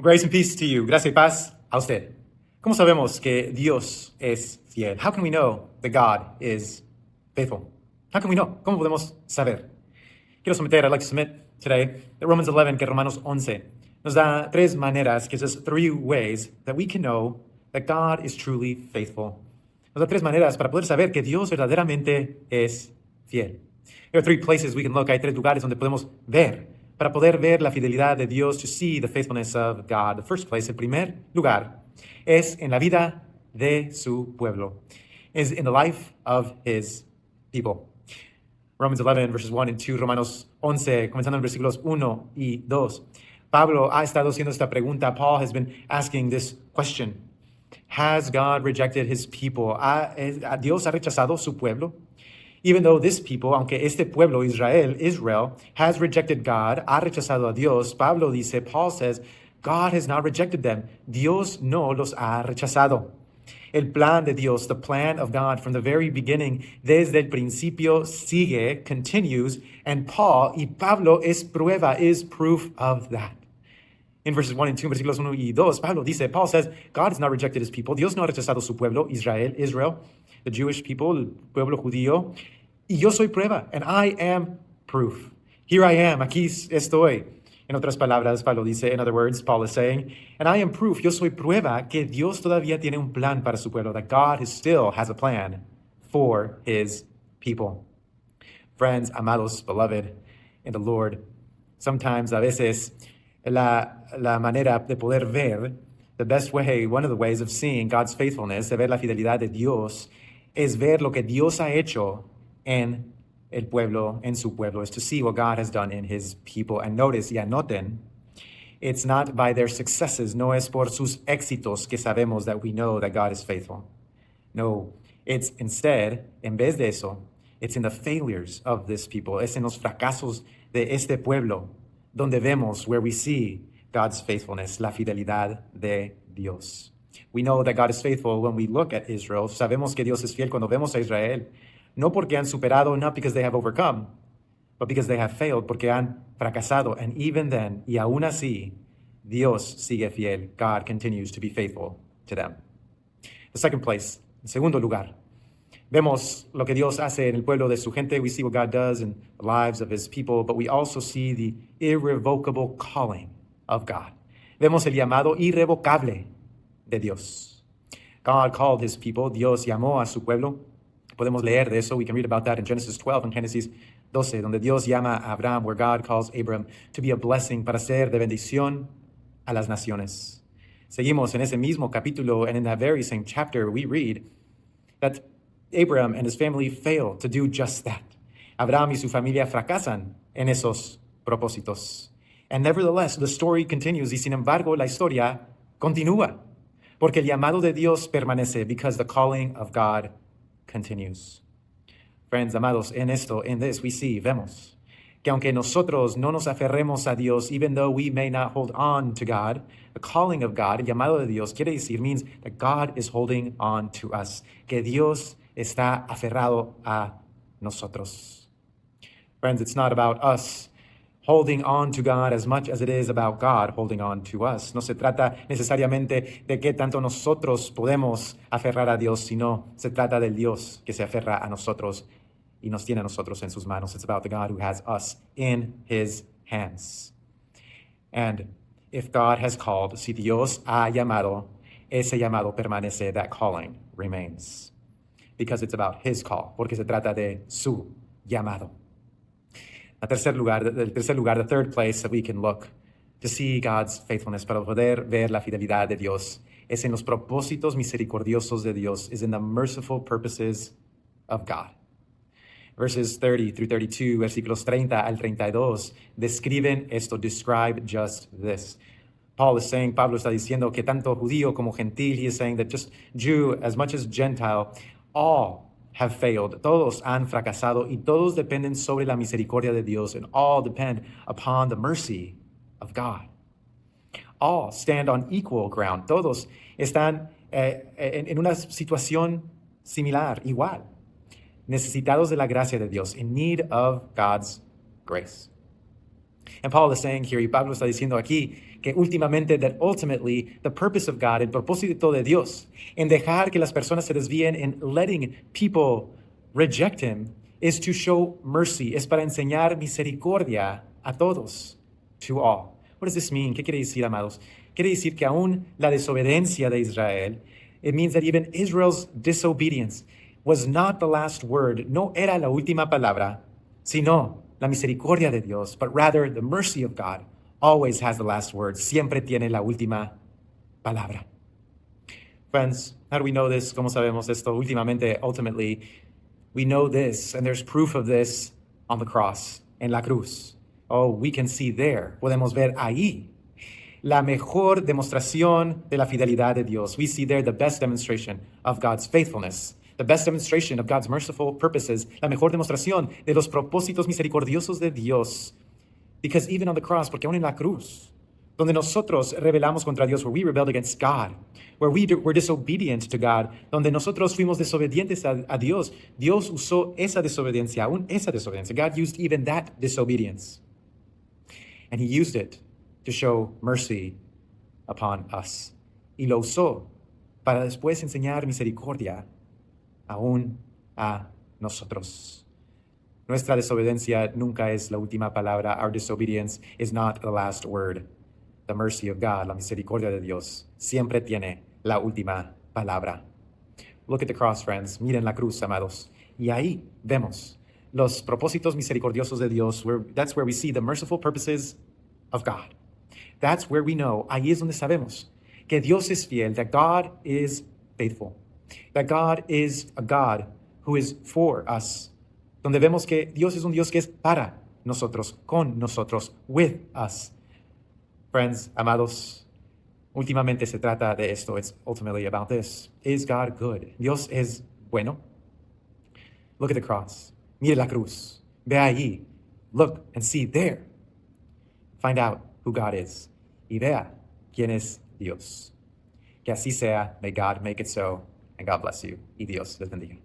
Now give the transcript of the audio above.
Grace and peace to you. Gracia y paz a usted. ¿Cómo sabemos que Dios es fiel? How can we know that God is faithful? How can we know? ¿Cómo podemos saber? I'd like to submit today that Romans 11, que Romanos 11, nos da tres maneras, gives us three ways that we can know that God is truly faithful. Nos da tres maneras para poder saber que Dios verdaderamente es fiel. There are three places we can look. Hay tres lugares donde podemos ver para poder ver la fidelidad de Dios, to see the faithfulness of God. The first place, el primer lugar, es en la vida de su pueblo, is in the life of his people. Romans 11, verses 1 and 2, Romanos 11, comenzando en versículos 1 y 2. Pablo ha estado haciendo esta pregunta. Paul has been asking this question. Has God rejected his people? ¿Dios ha rechazado su pueblo? Even though this people, aunque este pueblo, Israel, has rejected God, ha rechazado a Dios, Paul says, God has not rejected them. Dios no los ha rechazado. El plan de Dios, the plan of God from the very beginning, desde el principio, continues, and Pablo es prueba, is proof of that. In verses 1 and 2, versículos 1 y 2, Paul says, God has not rejected his people. Dios no ha rechazado su pueblo, Israel, the Jewish people, el pueblo judío. Y yo soy prueba, and I am proof. Here I am, aquí estoy. En otras palabras, Pablo dice, in other words, Paul is saying, and I am proof, yo soy prueba que Dios todavía tiene un plan para su pueblo, that God still has a plan for his people. Friends, amados, beloved in the Lord, sometimes, a veces, la manera de poder ver, the best way, one of the ways of seeing God's faithfulness, de ver la fidelidad de Dios, es ver lo que Dios ha hecho en el pueblo, en su pueblo, is to see what God has done in his people. And notice, y anoten, it's not by their successes, no es por sus éxitos que sabemos that we know that God is faithful. No, it's instead, en vez de eso, it's in the failures of this people, es en los fracasos de este pueblo, donde vemos, where we see God's faithfulness, la fidelidad de Dios. We know that God is faithful when we look at Israel. Sabemos que Dios es fiel cuando vemos a Israel. No porque han superado, not because they have overcome, but because they have failed, porque han fracasado. And even then, y aún así, Dios sigue fiel. God continues to be faithful to them. The second place, en segundo lugar, vemos lo que Dios hace en el pueblo de su gente. We see what God does in the lives of his people, but we also see the irrevocable calling of God. Vemos el llamado irrevocable de Dios. God called his people. Dios llamó a su pueblo. Podemos leer de eso. We can read about that in Genesis 12 and Génesis 12, donde Dios llama a Abraham, where God calls Abram to be a blessing, para ser de bendición a las naciones. Seguimos en ese mismo capítulo, and in that very same chapter, we read that Abram and his family fail to do just that. Abraham y su familia fracasan en esos propósitos. And nevertheless, the story continues, y sin embargo, la historia continúa, porque el llamado de Dios permanece, because the calling of God continues. Friends, amados, in this we see, vemos, que aunque nosotros no nos aferremos a Dios, even though we may not hold on to God, the calling of God, el llamado de Dios, quiere decir, means that God is holding on to us, que Dios está aferrado a nosotros. Friends, it's not about us holding on to God as much as it is about God holding on to us. No se trata necesariamente de qué tanto nosotros podemos aferrar a Dios, sino se trata del Dios que se aferra a nosotros y nos tiene a nosotros en sus manos. It's about the God who has us in his hands. And if God has called, si Dios ha llamado, ese llamado permanece, that calling remains. Because it's about his call, porque se trata de su llamado. El tercer lugar, the third place that we can look to see God's faithfulness, para poder ver la fidelidad de Dios, es en los propósitos misericordiosos de Dios, is in the merciful purposes of God. Verses 30 through 32, versículos 30 al 32, describen esto, describe just this. Pablo está diciendo que tanto judío como gentil, he is saying that just Jew as much as Gentile, all have failed. Todos han fracasado y todos dependen sobre la misericordia de Dios, and all depend upon the mercy of God. All stand on equal ground. Todos están en una situación similar, igual, necesitados de la gracia de Dios, in need of God's grace. And Paul is saying here, y Pablo está diciendo aquí, que últimamente, that ultimately, the purpose of God, el propósito de Dios, en dejar que las personas se desvíen, en letting people reject him, is to show mercy, es para enseñar misericordia a todos, to all. What does this mean? ¿Qué quiere decir, amados? Quiere decir que aún la desobediencia de Israel, it means that even Israel's disobedience was not the last word, no era la última palabra, sino la misericordia de Dios, but rather the mercy of God always has the last word, siempre tiene la última palabra. Friends, how do we know this? ¿Cómo sabemos esto? Últimamente, ultimately, we know this, and there's proof of this on the cross, en la cruz. Oh, we can see there, podemos ver ahí, la mejor demostración de la fidelidad de Dios. We see there the best demonstration of God's faithfulness, the best demonstration of God's merciful purposes, la mejor demostración de los propósitos misericordiosos de Dios. Because even on the cross, porque aún en la cruz, donde nosotros rebelamos contra Dios, where we rebelled against God, where we were disobedient to God, donde nosotros fuimos desobedientes a Dios, Dios usó esa desobediencia, aún esa desobediencia. God used even that disobedience. And he used it to show mercy upon us. Y lo usó para después enseñar misericordia aún a nosotros. Nuestra desobediencia nunca es la última palabra. Our disobedience is not the last word. The mercy of God, la misericordia de Dios, siempre tiene la última palabra. Look at the cross, friends. Miren la cruz, amados. Y ahí vemos los propósitos misericordiosos de Dios. That's where we see the merciful purposes of God. That's where we know, ahí es donde sabemos que Dios es fiel, that God is faithful, that God is a God who is for us, donde vemos que Dios es un Dios que es para nosotros, con nosotros, with us. Friends, amados, últimamente se trata de esto. It's ultimately about this. Is God good? Dios es bueno. Look at the cross. Mire la cruz. Ve allí. Look and see there. Find out who God is. Y vea quién es Dios. Que así sea. May God make it so. And God bless you. Y Dios les bendiga.